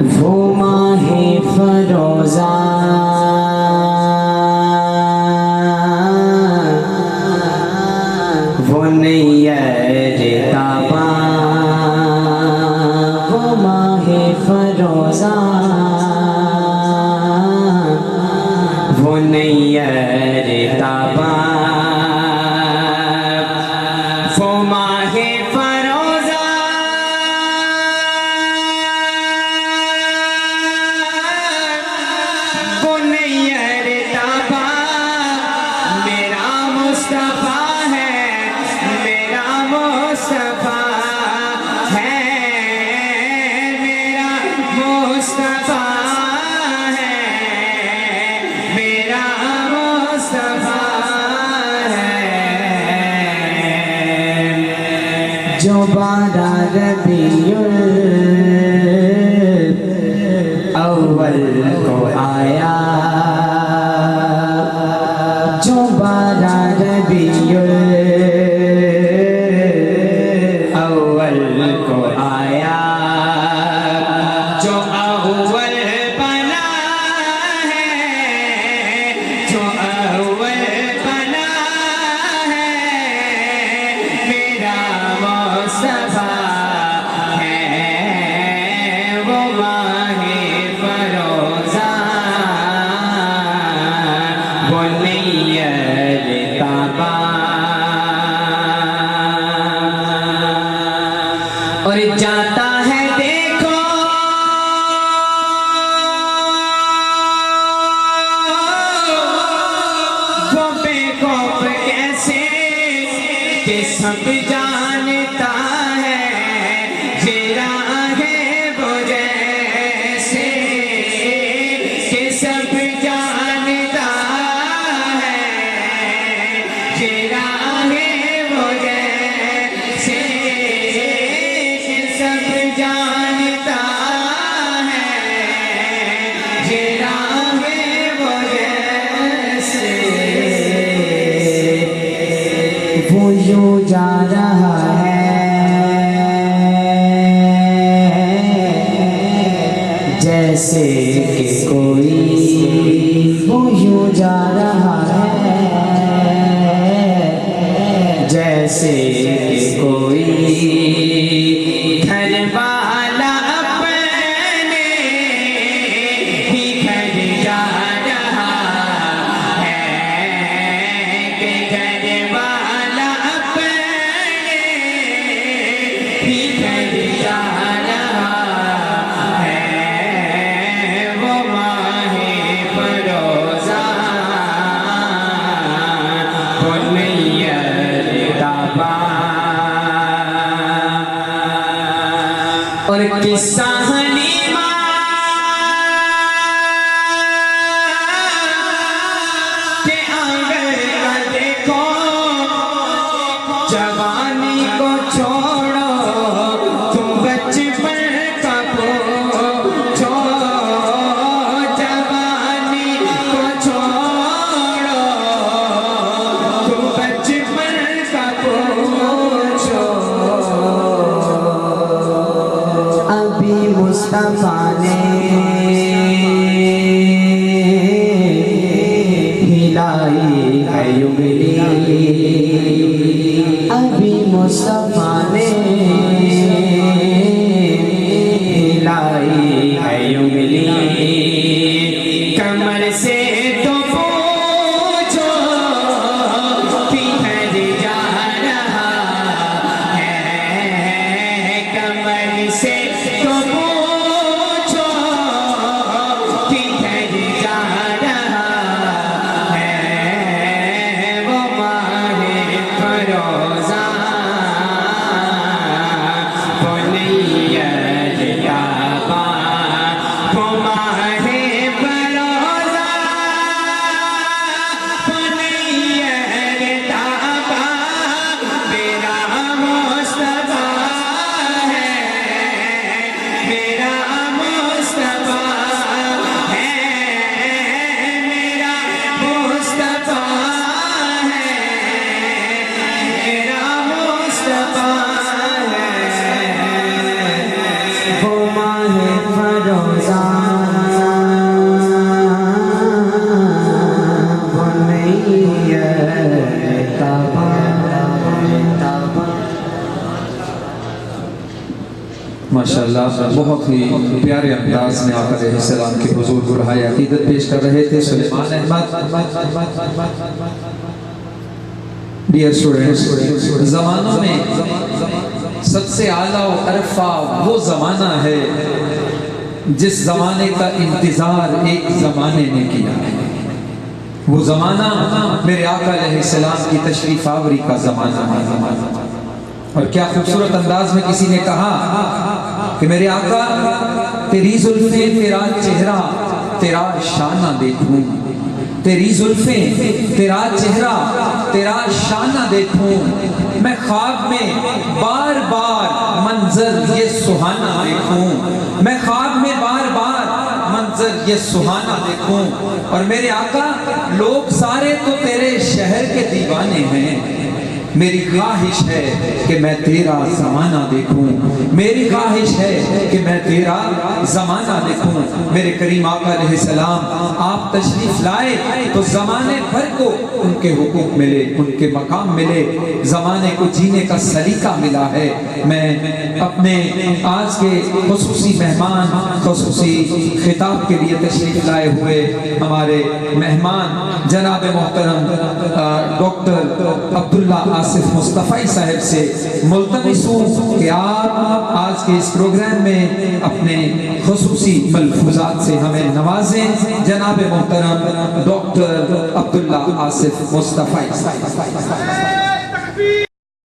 वो माहे फरोजा वो नैयर ताबा वो माहे फरोजा वो नैयर ताबा वो माहे फरोजा वो नैयर ताबा मेरा मुस्तफा है मेरा मुस्तफा है मेरा मुस्तफा है मेरा मुस्तफा है जो 12 रबीउल अव्वल को आया जो 12 रबीउल अव्वल को आया जो अव्वल बना है जो अव्वल बना है मेरा मुस्तफा है वो माहे फरोजा वो नैयर ताबा और जाता है देखो वो बेखौफ कैसे कि सब जानता है जेरा है वो जैसे कि सब जानता है जेरा है वो जैसे कि सब जानता है जेरा है वो जैसे वो यूं जा रहा है जैसे कि कोई वो यूं जा रहा है जैसे कि कोई घर वाला अपने ही घर जा रहा है कि घर वाला अपने ही घर जा रहा है वो माहे फरोजा वो नैयर ताबा और किस्सा हलीमा के आंगन का देखो जवानी को छोड़ो तुम बचपन का पूछो जवानी को छोड़ो तुम बचपन का पूछो अभी मुस्तफा ने हिलाई है उंगली अभी मुस्तफा ने हिलाई है उंगली कमर से तो पूछो किधर जा रहा है कमर से तो पूछो किधर जा रहा है वो माहे फरोजा माशाअल्लाह बहुत ही प्यारे अंदाज में आका अलैहिस्सलाम के हुजूर बुरहाए अकीदत पेश कर रहे थे सुलेमान अहमद। डियर स्टूडेंट्स, ज़मानों में सबसे आला और अरफा वो ज़माना है जिस ज़माने का इंतज़ार एक ज़माने ने किया है। वो ज़माना मेरे आका अलैहिस्सलाम की तशरीफ आवरी का ज़माना है। और क्या खूबसूरत अंदाज में किसी ने कहा कि मेरे आका तेरी जुल्फे तेरा चेहरा तेरा शाना देखूं, तेरी जुल्फे तेरा चेहरा तेरा शाना देखूं, मैं ख्वाब में बार बार मंजर ये सुहाना देखूं, मैं ख्वाब में बार बार मंजर ये सुहाना देखूं। और मेरे आका लोग सारे तो तेरे शहर के दीवाने हैं, मेरी ख्वाहिश है कि मैं तेरा ज़माना देखूं, मेरी ख्वाहिश है कि मैं तेरा ज़माना देखूं। मेरे करीम आका अलैहिस्सलाम आप तशरीफ लाए तो ज़माने भर को उनके हुकूक मिले, उनके मकाम मिले, ज़माने को जीने का सलीका मिला है। मैं अपने आज के खुसूसी मेहमान, खुसूसी खिताब के लिए तशरीफ लाए हुए हमारे मेहमान जनाब मोहतरम डॉक्टर अब्दुल्ला आसिफ मुस्तफ़ाई साहब से मुल्तमिस हूँ कि आप आज के इस प्रोग्राम में अपने खुसूसी मलफूजात से हमें नवाजें। जनाब मोहतरम डॉक्टर अब्दुल्ला आसिफ मुस्तफ़ाई।